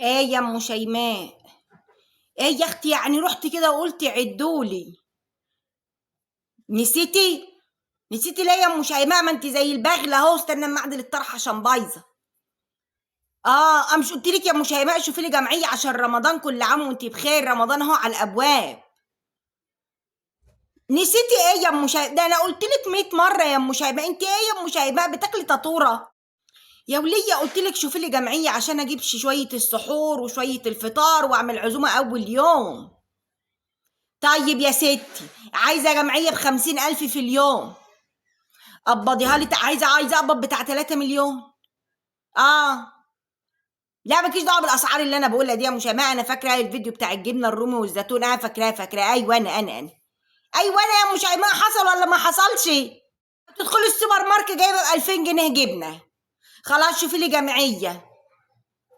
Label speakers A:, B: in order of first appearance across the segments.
A: ايه يا ام شيماء؟ ايه يا اختي، يعني رحت كده وقلت عدولي؟ نسيتي؟ نسيتي ليه يا ام شيماء؟ ما انت زي البغله اهو، استنى اما اعدل الطرحه عشان بايظه. مش قلت لك يا ام شيماء شوفي لي جمعيه عشان رمضان؟ كل عام وانت بخير، رمضان اهو على الابواب. نسيتي ايه يا ام شيماء؟ ده انا قلت لك 100 مره يا ام شيماء. انت ايه يا ام شيماء بتاكلي تطوره؟ يا وليه قلت لك شوفي لي جمعيه عشان اجيب شويه السحور وشويه الفطار واعمل عزومه اول يوم. طيب يا ستي، عايزة جمعية ب50,000 في اليوم، قبضيها لي. عايزة أقبض بتاع 3 مليون. اه لا مالكيش دعوة بالأسعار اللي أنا بقولها دي يا مشامة. أنا فاكرة الفيديو بتاع الجبنة الرومي والزيتون، أنا فاكراه. أيوة أنا أيوة أنا يا مشامة. حصل ولا ما حصلش؟ تدخلي السوبر ماركت جايبة ب2000 جنيه جبنة. خلاص شوفي لي جمعية.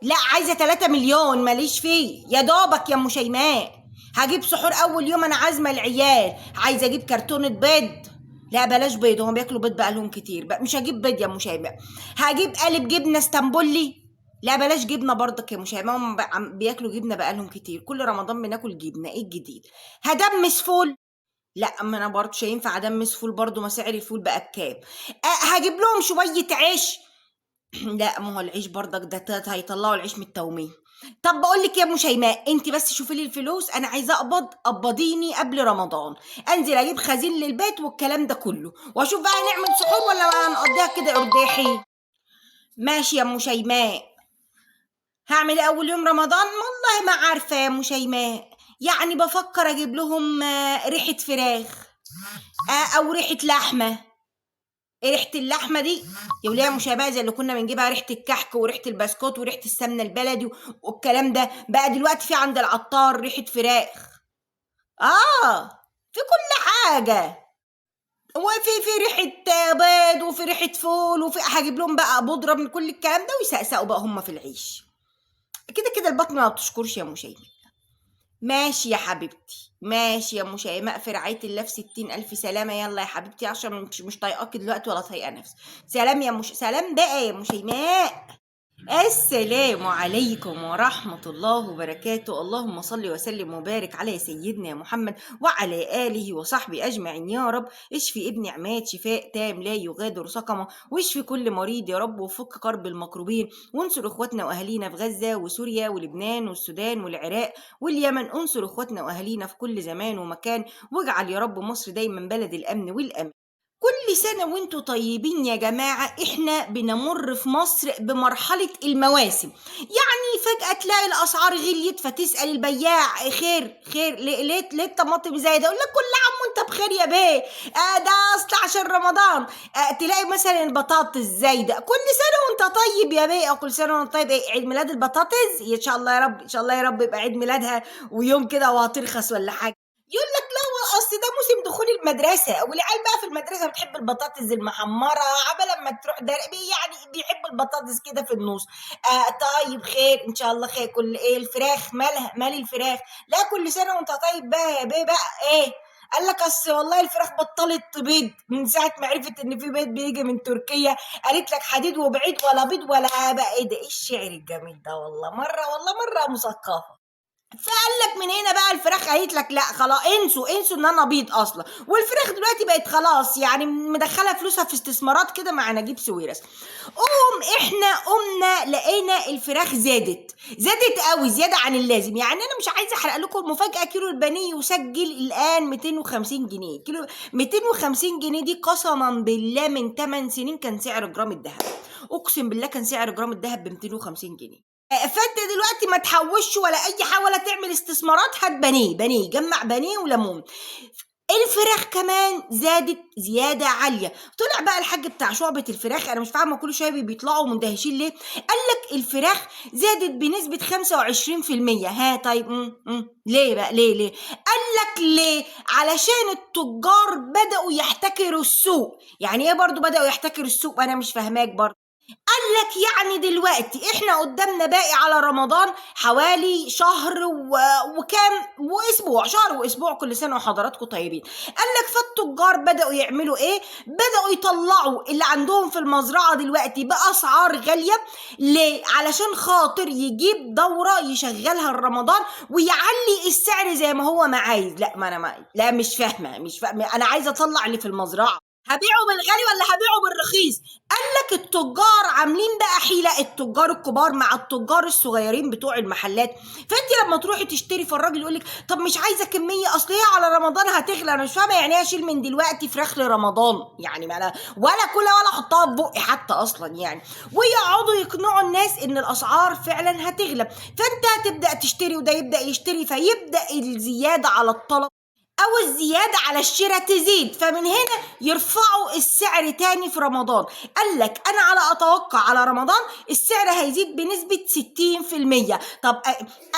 A: لا عايزة 3 مليون، ماليش فيه يا دوبك يا ام شيماء. هجيب سحور اول يوم، انا عازمه العيال، عايزه اجيب كرتونه بيض. لا بلاش بيض، هم بياكلوا بيض بقالهم كتير بقى. مش هجيب بيض يا ام شيماء. هجيب قالب جبنه اسطنبولي. لا بلاش جبنه برضك يا ام شيماء، هم بياكلوا جبنه بقالهم كتير، كل رمضان بناكل جبنه، ايه الجديد؟ هدمس فول. لا ما انا برضه مش هينفع ادمس فول برضه، ما سعر الفول بقى بكام. هجيب لهم شويه عيش. لا ما هو العيش برضك ده هيطلعوا العيش من التوميه. طب بقول لك يا ام شيماء، انت بس شوفي لي الفلوس، انا عايزه قبضيني قبل رمضان، انزل اجيب خزين للبيت والكلام ده كله، واشوف بقى نعمل سحور ولا هنقضيها كده ارداحي. ماشي يا ام شيماء. هعمل إيه اول يوم رمضان؟ والله ما عارفه يا ام شيماء. يعني بفكر اجيب لهم ريحه فراخ، او ريحه لحمه. ايه ريحه اللحمه دي يا وليه؟ مشابهه زي اللي كنا بنجيبها، ريحه الكحك وريحه البسكوت وريحه السمنه البلدي والكلام ده. بقى دلوقتي في عند العطار ريحه فراخ. اه في كل حاجه. وفي ريحه بيض، وفي ريحه فول، وفي هجيب لهم بقى بودره من كل الكلام ده، ويسقسقوا بقى هم في العيش. كده كده البطن ما بتشكرش يا مشيمة. ماشي يا حبيبتي، ماشي يا ام شيماء، في رعاية الله، في 60,000 سلامة. يلا يا حبيبتي، عشان مش طايقاكي دلوقتي ولا طايقة نفسي. سلام سلام بقى يا ام شيماء. السلام عليكم ورحمة الله وبركاته. اللهم صل وسلم وبارك على سيدنا محمد وعلى آله وصحبه أجمعين يا رب. اشفي ابن عماد شفاء تام لا يغادر سقما، واشفي كل مريض يا رب، وفك كرب المكروبين، وانصر اخواتنا واهالينا في غزة وسوريا ولبنان والسودان والعراق واليمن. انصر اخواتنا واهالينا في كل زمان ومكان، واجعل يا رب مصر دايما بلد الأمن والأمان. كل سنة وانتوا طيبين يا جماعة. احنا بنمر في مصر بمرحلة المواسم، يعني فجأة تلاقي الأسعار غليت، فتسأل البياع خير خير ليه الطماطم زايدة؟ يقول لك كل عام وانت بخير يا بيه، ده أصل عشان رمضان. تلاقي مثلا البطاطس زايدة، كل سنة وانت طيب يا بيه، أو كل سنة وانت طيب. إيه عيد ميلاد البطاطس؟ إن شاء الله يا رب، إن شاء الله يا رب يبقى عيد ميلادها ويوم كده وهترخص ولا حاجة. يقول لك لا، اصل ده موسم دخول المدرسه، والعيال بقى في المدرسه بتحب البطاطس المحمره، عبال لما تروح يعني بيحبوا البطاطس كده في النص. طيب خير ان شاء الله خير. كل ايه الفراخ مالها؟ مال الفراخ؟ لا كل سنه وانت طيب بقى يا بيه بقى ايه؟ قال لك اصل والله الفراخ بطلت تبيض من ساعه ما عرفت ان في بيض بيجي من تركيا. قالت لك حديد وبعيد ولا بيض ولا بقى. ايه ده؟ ايه الشعر الجميل ده؟ والله مره مثقفه. فقال لك من هنا بقى الفراخ قالت لك لا خلاص، انسوا ان انا بيض اصلا. والفراخ دلوقتي بقت خلاص يعني مدخله فلوسها في استثمارات كده مع نجيب ساويرس. احنا قمنا لقينا الفراخ زادت قوي، زياده عن اللازم. يعني انا مش عايزه احرق لكم المفاجاه، كيلو البانيه يسجل الان 250 جنيه كيلو. 250 جنيه دي قسما بالله من 8 سنين كان سعر جرام الذهب. اقسم بالله كان سعر جرام الذهب ب 250 جنيه. فانت دلوقتي ما تحوش ولا اي حاجه ولا تعمل استثمارات، هات بانيه جمع بانيه وليمون. الفراخ كمان زادت زياده عاليه. طلع بقى الحاج بتاع شعبة الفراخ، انا مش فاهمه كل شويه بيطلعوا مندهشين ليه. قال لك الفراخ زادت بنسبه 25%. ها طيب ليه بقى؟ ليه؟ قال لك ليه؟ علشان التجار بدأوا يحتكروا السوق. يعني ايه برضو بدأوا يحتكروا السوق؟ انا مش فاهماك برضو. قال لك يعني دلوقتي احنا قدامنا باقي على رمضان حوالي شهر وكام واسبوع، شهر واسبوع، كل سنه وحضراتكم طيبين. قال لك فالتجار بداوا يعملوا ايه؟ بداوا يطلعوا اللي عندهم في المزرعه دلوقتي باسعار غاليه. ليه؟ علشان خاطر يجيب دوره يشغلها رمضان ويعلي السعر زي ما هو ما عايز. لا ما انا ما لا مش فاهمه، انا عايزه اطلع اللي في المزرعه. هبيعه بالغالي ولا هبيعه بالرخيص؟ قال لك التجار عاملين بقى حيلة، التجار الكبار مع التجار الصغيرين بتوع المحلات. فانت لما تروحي تشتري فالراجل يقول لك طب مش عايزه كميه، اصل هي على رمضان هتغلى. انا مش فاهمه يعني ايه اشيل من دلوقتي فراخ لرمضان؟ يعني ما انا ولا كلها ولا احطها في بقي حتى اصلا يعني. ويقعدوا يقنعوا الناس ان الاسعار فعلا هتغلى، فانت هتبدا تشتري وده يبدا يشتري، فيبدا الزياده على الطلب او الزياده على الشراء تزيد، فمن هنا يرفعوا السعر تاني في رمضان. قال لك انا على اتوقع على رمضان السعر هيزيد بنسبه 60%. طب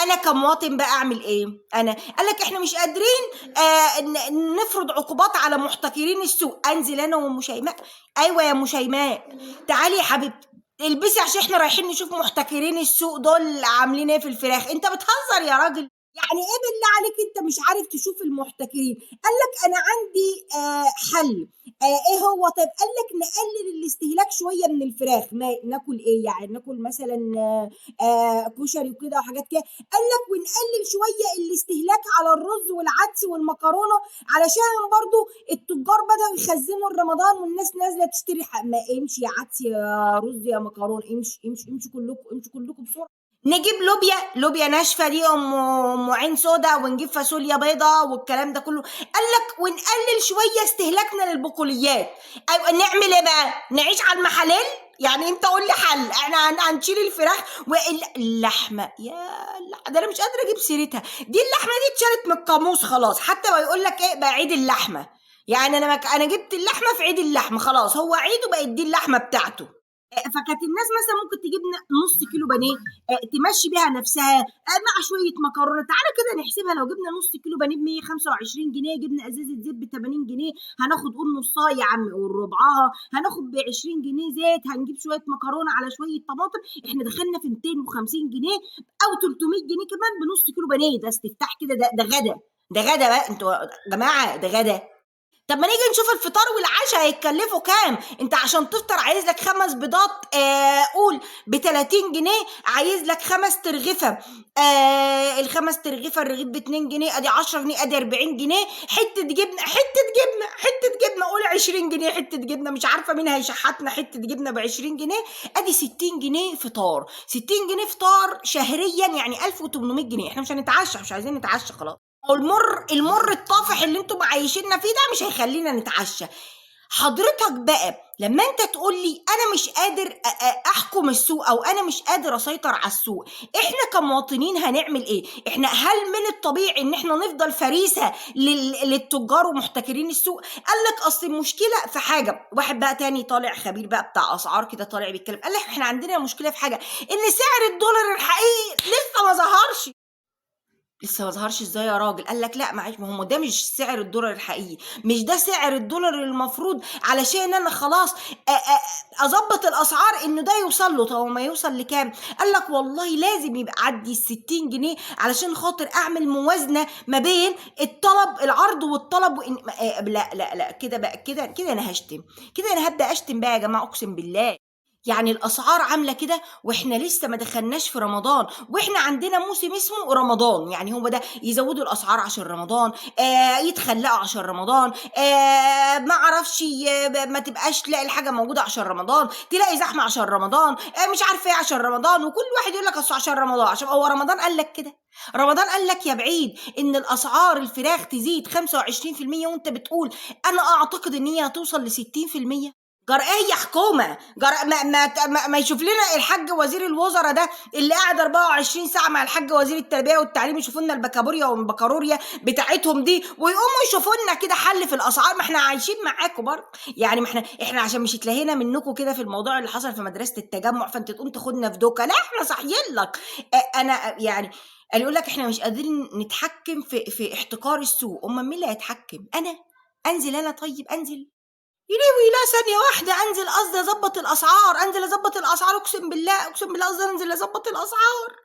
A: انا كمواطن بقى اعمل ايه؟ انا قال لك احنا مش قادرين نفرض عقوبات على محتكرين السوق. انزل انا وام شيماء، ايوه يا ام شيماء تعالي يا حبيبتي البسي عشان احنا رايحين نشوف محتكرين السوق دول عاملين ايه في الفراخ. انت بتهزر يا راجل؟ يعني ايه بالله عليك انت مش عارف تشوف المحتكرين؟ قال لك انا عندي حل. ايه هو؟ طيب قال لك نقلل الاستهلاك شويه من الفراخ. ناكل ايه يعني؟ ناكل مثلا كشري وكده وحاجات كده. قال لك ونقلل شويه الاستهلاك على الرز والعدس والمكرونه، علشان برضو التجار بدأوا يخزنوا رمضان والناس نازله تشتري. ما امشي يا عدس يا رز يا مكرونه، امشي امشي امشي كلكم، امشي كلكم بسرعه. نجيب لوبيا ناشفه دي ام عين سودا، ونجيب فاصوليا بيضه والكلام ده كله. قال لك ونقلل شويه استهلاكنا للبقوليات. ايوه نعمل ايه بقى؟ نعيش على المحاليل؟ يعني انت قول لي حل. احنا هنشيل الفراخ واللحمه. ده انا مش قادره اجيب سيرتها. دي اللحمه دي اتشالت من القاموس خلاص، حتى ما يقول لك ايه بقى عيد اللحمه. يعني انا جبت اللحمه في عيد اللحمه خلاص، هو عيد وبقت دي اللحمه بتاعته. فكانت الناس مثلا ممكن تجيب نص كيلو بانيه تمشي بيها نفسها مع شويه مكرونه. تعالى كده نحسبها، لو جبنا نص كيلو بانيه ب 125 جنيه، جبنا ازازه زيت ب 80 جنيه، هناخد قول نصها يا عم قول ربعها، هناخد ب 20 جنيه زيت، هنجيب شويه مكرونه على شويه طماطم، احنا دخلنا في 250 جنيه او 300 جنيه كمان بنص كيلو بانيه. ده استفتاح كده، ده غدا، ده غدا بقى انتوا يا جماعه، ده غدا. طب ما نيجي نشوف الفطار والعشاء هيتكلفوا كام. انت عشان تفطر عايز لك 5 بيضات قول ب 30 جنيه، عايز لك 5 ترغفه. الخمس ترغفه الرغيف ب 2 جنيه، ادي 10 جنيه، ادي 40 جنيه. حته جبنه قول 20 جنيه حته جبنه، مش عارفه مين هيشحتنا حته جبنه ب 20 جنيه. ادي 60 جنيه فطار، 60 جنيه فطار شهريا يعني 1800 جنيه. احنا مش هنتعشى، مش عايزين نتعشى خلاص. المر الطافح اللي انتم معيشيننا فيه ده مش هيخلينا نتعشى. حضرتك بقى لما انت تقول لي انا مش قادر احكم السوق، او انا مش قادر اسيطر على السوق، احنا كمواطنين هنعمل ايه؟ احنا هل من الطبيعي ان احنا نفضل فريسه للتجار ومحتكرين السوق؟ قال لك اصل المشكله في حاجه. واحد بقى تاني طالع خبير بقى بتاع اسعار كده طالع بيتكلم، قال لك احنا عندنا مشكله في حاجه، ان سعر الدولار الحقيقي لسه ما ظهرش. لسه ما ظهرش ازاي يا راجل؟ قال لك لا معلش، ما هو ده مش سعر الدولار الحقيقي، مش ده سعر الدولار المفروض علشان انا خلاص اظبط الاسعار انه ده يوصل له. طب ما يوصل لكام؟ قال لك والله لازم يبقى عدي ال 60 جنيه علشان خاطر اعمل موازنه ما بين الطلب، العرض والطلب. لا كده بقى، كده انا هشتم، كده انا هبدا اشتم بقى يا جماعه اقسم بالله. يعني الاسعار عامله كده واحنا لسه ما دخلناش في رمضان، واحنا عندنا موسم اسمه رمضان. يعني هو ده يزودوا الاسعار عشان رمضان، يتخلقوا عشان رمضان، ما اعرفش ما تبقاش تلاقي الحاجه موجوده عشان رمضان، تلاقي زحمه عشان رمضان، مش عارفه ايه عشان رمضان، وكل واحد يقول لك اصل عشان رمضان. عشان هو رمضان قال لك كده؟ رمضان قال لك يا بعيد ان الاسعار الفراخ تزيد 25%، وانت بتقول انا اعتقد ان هي هتوصل ل 60%. جرأة هي حكومة جرأة ما يشوف لنا الحاج وزير الوزراء ده اللي قاعد 24 ساعة مع الحاج وزير التربية والتعليم، يشوفوا لنا البكابوريا والبكاروريا بتاعتهم دي ويقوموا يشوفوا لنا كده حل في الأسعار. ما احنا عايشين معاكم برضه يعني، ما احنا عشان مش اتلهينا منكم كده في الموضوع اللي حصل في مدرسة التجمع فانت تقوم تاخدنا في دوكا. لا احنا صاحيين لك. انا يعني اللي يقول لك احنا مش قادرين نتحكم في احتكار السوق، امال مين اللي هيتحكم؟ انا انزل؟ انا طيب انزل؟ يلوي لا ثانية واحدة انزل، قصدي اظبط الاسعار، انزل اظبط الاسعار، اقسم بالله اقسم بالله قصدي انزل اظبط الاسعار.